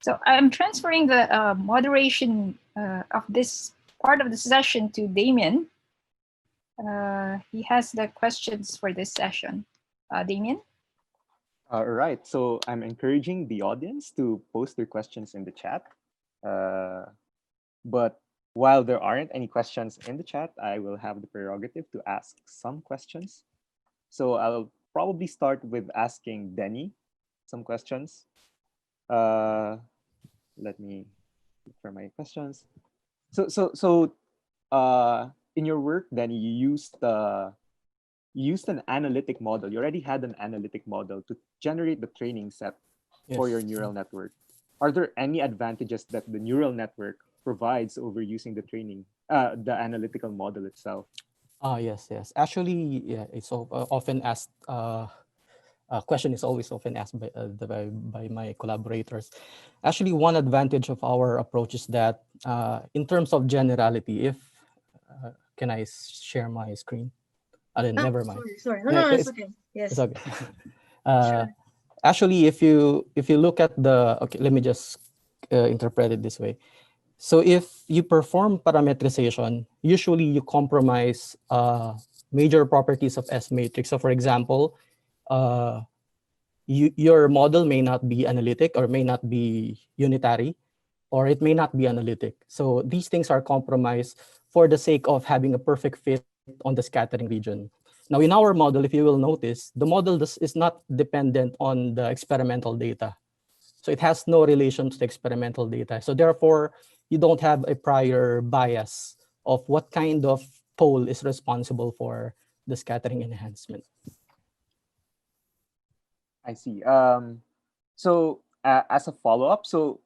So I'm transferring the moderation of this part of the session to Damien. He has the questions for this session. Damien? All right, so I'm encouraging the audience to post their questions in the chat. But while there aren't any questions in the chat, I will have the prerogative to ask some questions. So I'll probably start with asking Denny some questions. Let me look for my questions. In your work, Denny, you used an analytic model. You already had an analytic model to generate the training set for your neural network. Are there any advantages that the neural network provides over using the analytical model itself? Yes. Actually, yeah, it's often asked. Question is always often asked by my collaborators. Actually, one advantage of our approach is that in terms of generality, if can I share my screen? Never mind. Sorry. No, it's okay. Yes. It's okay. Sure. Actually, if you look at let me just interpret it this way. So if you perform parametrization, usually you compromise major properties of S matrix. So for example, your model may not be analytic or may not be unitary, or it may not be analytic. So these things are compromised for the sake of having a perfect fit on the scattering region. Now in our model, if you will notice, the model is not dependent on the experimental data. So it has no relation to the experimental data. So therefore, you don't have a prior bias of what kind of pole is responsible for the scattering enhancement. I see. So as a follow-up, so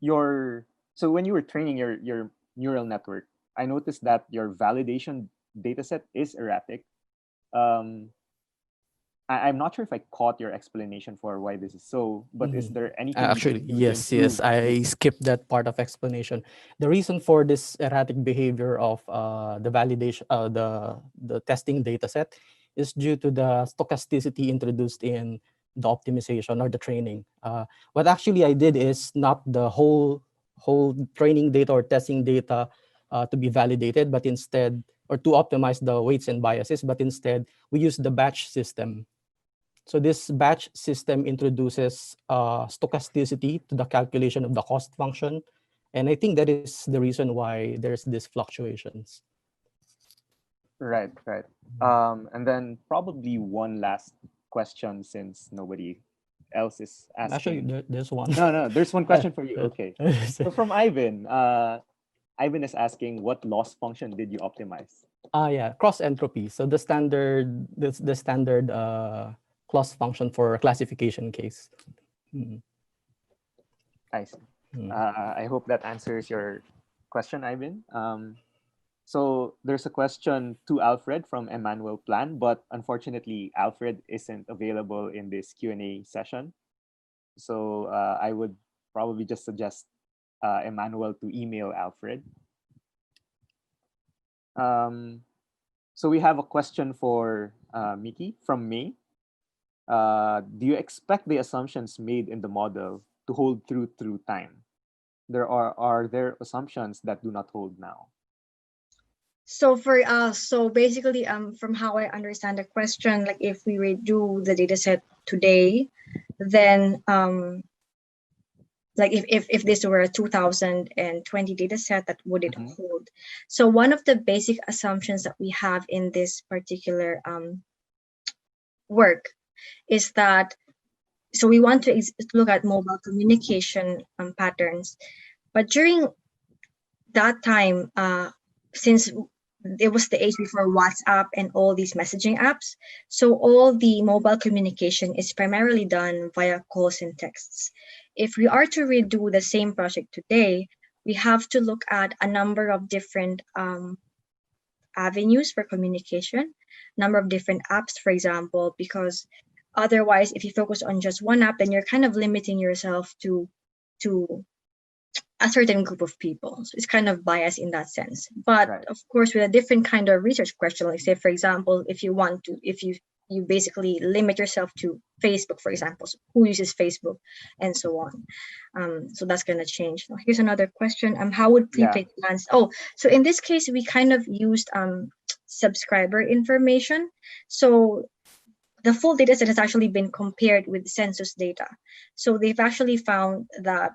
when you were training your neural network, I noticed that your validation dataset is erratic. I'm not sure if I caught your explanation for why this is so, but is there anything actually yes, I skipped that part of explanation. The reason for this erratic behavior of the validation the testing data set is due to the stochasticity introduced in the optimization or the training. What actually I did is not the whole training data or testing data to be validated, but instead, or to optimize the weights and biases, but instead we use the batch system. So this batch system introduces stochasticity to the calculation of the cost function. And I think that is the reason why there's these fluctuations. Right. And then probably one last question, since nobody else is asking. Actually, there's one. No, there's one question for you. Okay. So from Ivan, Ivan is asking, what loss function did you optimize? Yeah, cross entropy. So the standard loss function for classification case. I see. I hope that answers your question, Ivan. So there's a question to Alfred from Emmanuel Plan, but unfortunately, Alfred isn't available in this Q&A session. So I would probably just suggest Emmanuel to email Alfred. So we have a question for Mickey from May. Do you expect the assumptions made in the model to hold through time? Are there assumptions that do not hold now? So so basically, from how I understand the question, like if we redo the data set today, then like if this were a 2020 data set, that would it hold? So one of the basic assumptions that we have in this particular work is that, so we want to look at mobile communication patterns, but during that time, since it was the age before WhatsApp and all these messaging apps, so all the mobile communication is primarily done via calls and texts. If we are to redo the same project today, we have to look at a number of different avenues for communication, number of different apps, for example, because otherwise, if you focus on just one app, then you're kind of limiting yourself to a certain group of people. So it's kind of biased in that sense. But of course, with a different kind of research question, like say, for example, if you you basically limit yourself to Facebook, for example. So who uses Facebook, and so on. So that's gonna change. Now, here's another question. How would prepaid plans? Oh, so in this case, we kind of used subscriber information. So the full data set has actually been compared with census data. So they've actually found that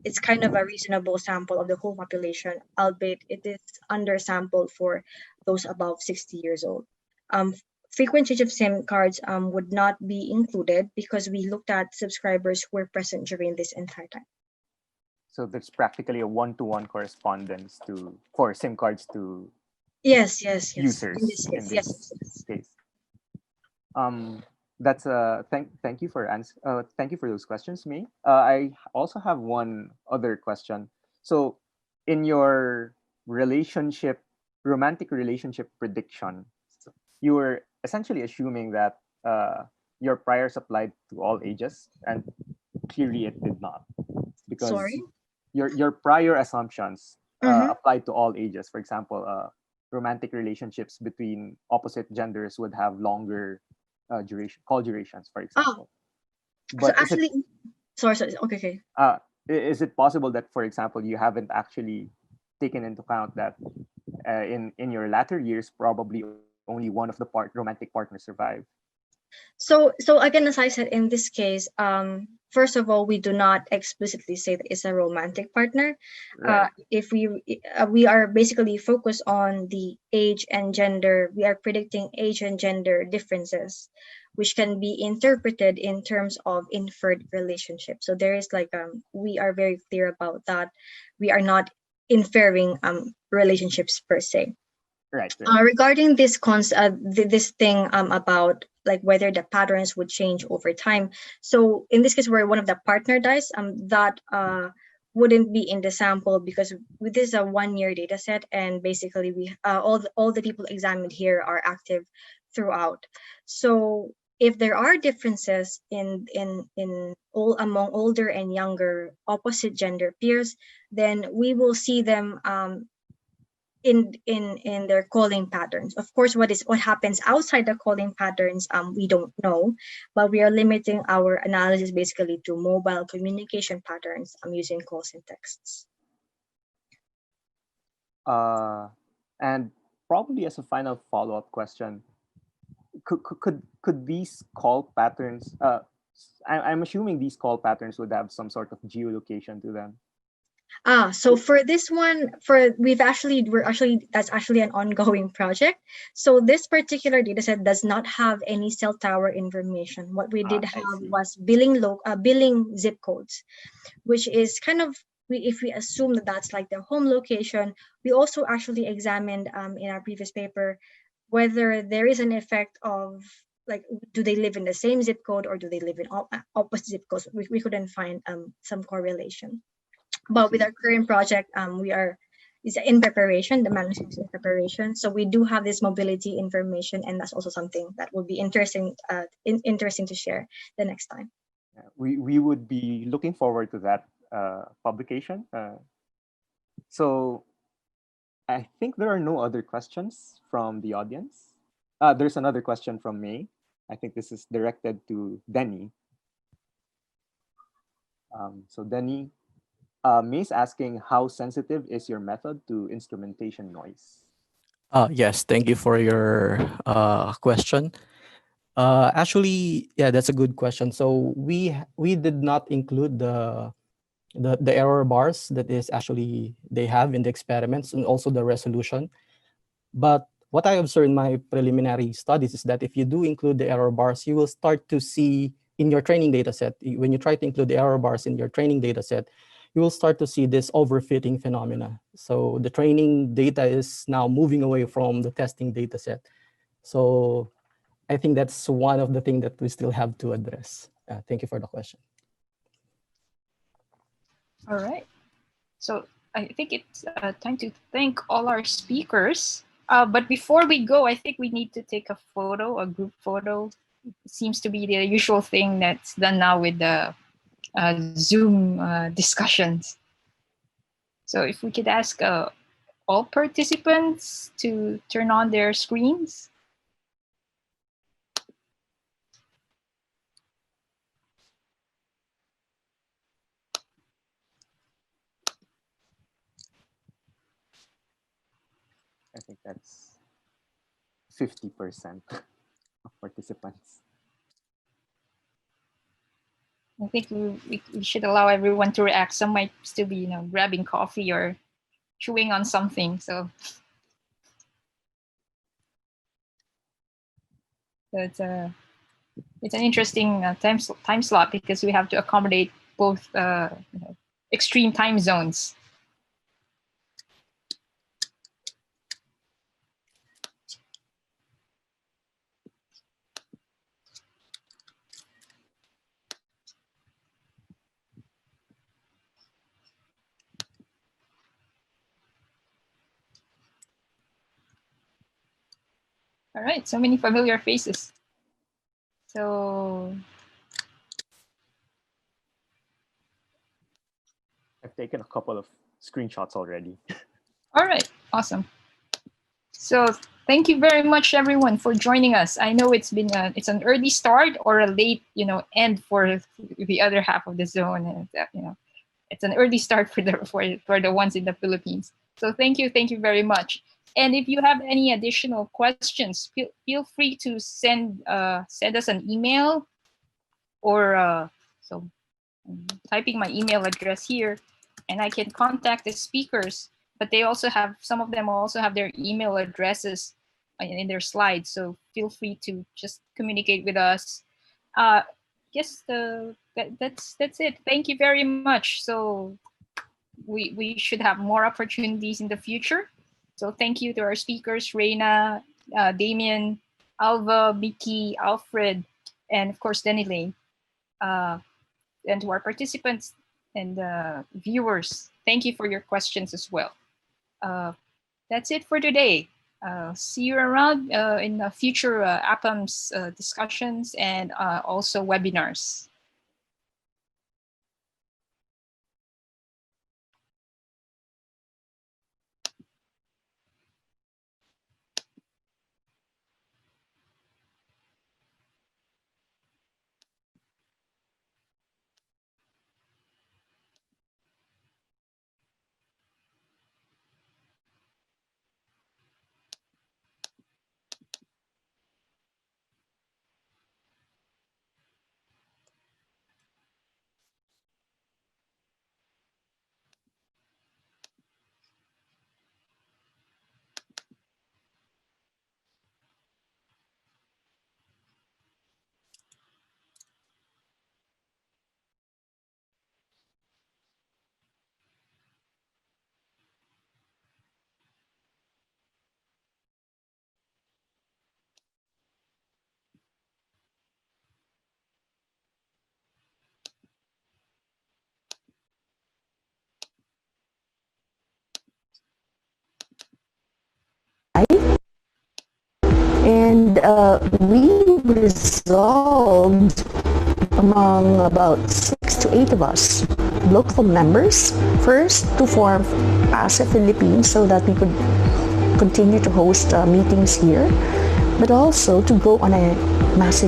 it's kind of a reasonable sample of the whole population, albeit it is undersampled for those above 60 years old. Frequent change of SIM cards would not be included because we looked at subscribers who were present during this entire time. So there's practically a one-to-one correspondence for SIM cards to yes users in this case. That's thank you for thank you for those questions, May. I also have one other question. So in your romantic relationship prediction, you were essentially assuming that your priors applied to all ages, and clearly it did not, because Sorry? your prior assumptions applied to all ages. For example, romantic relationships between opposite genders would have longer call durations, for example. But so actually, sorry. Okay. Is it possible that, for example, you haven't actually taken into account that in your latter years, probably only one of the romantic partners survived? So again, as I said, in this case, first of all, we do not explicitly say that it's a romantic partner. Right. If we are basically focused on the age and gender, we are predicting age and gender differences, which can be interpreted in terms of inferred relationships. So there is we are very clear about that. We are not inferring relationships per se. Right. Regarding this this thing about whether the patterns would change over time. So in this case, where one of the partner dies, that wouldn't be in the sample because this is a 1-year data set, and basically we all the people examined here are active throughout. So if there are differences among older and younger opposite gender peers, then we will see them in their calling patterns. Of course, what happens outside the calling patterns, we don't know, but we are limiting our analysis basically to mobile communication patterns using calls and texts. And probably as a final follow-up question, could these call patterns? I'm assuming these call patterns would have some sort of geolocation to them. So for this one, that's actually an ongoing project. So this particular data set does not have any cell tower information. What we did have was billing zip codes, which is kind of, if we assume that that's the home location. We also actually examined in our previous paper whether there is an effect of do they live in the same zip code or do they live in opposite zip codes. We couldn't find some correlation. But with our current project, is in preparation. The manuscript is in preparation, so we do have this mobility information, and that's also something that will be interesting to share the next time. We would be looking forward to that publication. So I think there are no other questions from the audience. There's another question from May. I think this is directed to Denny. So Denny. May's asking, how sensitive is your method to instrumentation noise? Yes, thank you for your question. Actually, yeah, that's a good question. So we did not include the error bars that is actually they have in the experiments, and also the resolution. But what I observed in my preliminary studies is that if you do include the error bars, you will start to see in your training data set, when you try to include the error bars in your training data set, you will start to see this overfitting phenomena. So the training data is now moving away from the testing data set. So I think that's one of the things that we still have to address. Thank you for the question. All right. So I think it's time to thank all our speakers. But before we go, I think we need to take a group photo. It seems to be the usual thing that's done now with the Zoom discussions. So if we could ask all participants to turn on their screens. I think that's 50% of participants. I think we should allow everyone to react. Some might still be, grabbing coffee or chewing on something. So it's an interesting time slot because we have to accommodate both extreme time zones. All right, so many familiar faces. So I've taken a couple of screenshots already. all right, awesome. So thank you very much, everyone, for joining us. I know it's been it's an early start or a late, end for the other half of the zone. And, it's an early start for the ones in the Philippines. So thank you very much. And if you have any additional questions, feel free to send us an email, or so I'm typing my email address here, and I can contact the speakers. But some of them also have their email addresses in their slides. So feel free to just communicate with us. Yes, that's it. Thank you very much. So we should have more opportunities in the future. So thank you to our speakers, Reina, Damien, Alva, Mickey, Alfred, and of course, Denilane. And to our participants and viewers, thank you for your questions as well. That's it for today. See you around in future APAMS discussions and also webinars. And we resolved among about 6 to 8 of us, local members, first to form PAASE Philippines so that we could continue to host meetings here, but also to go on a massive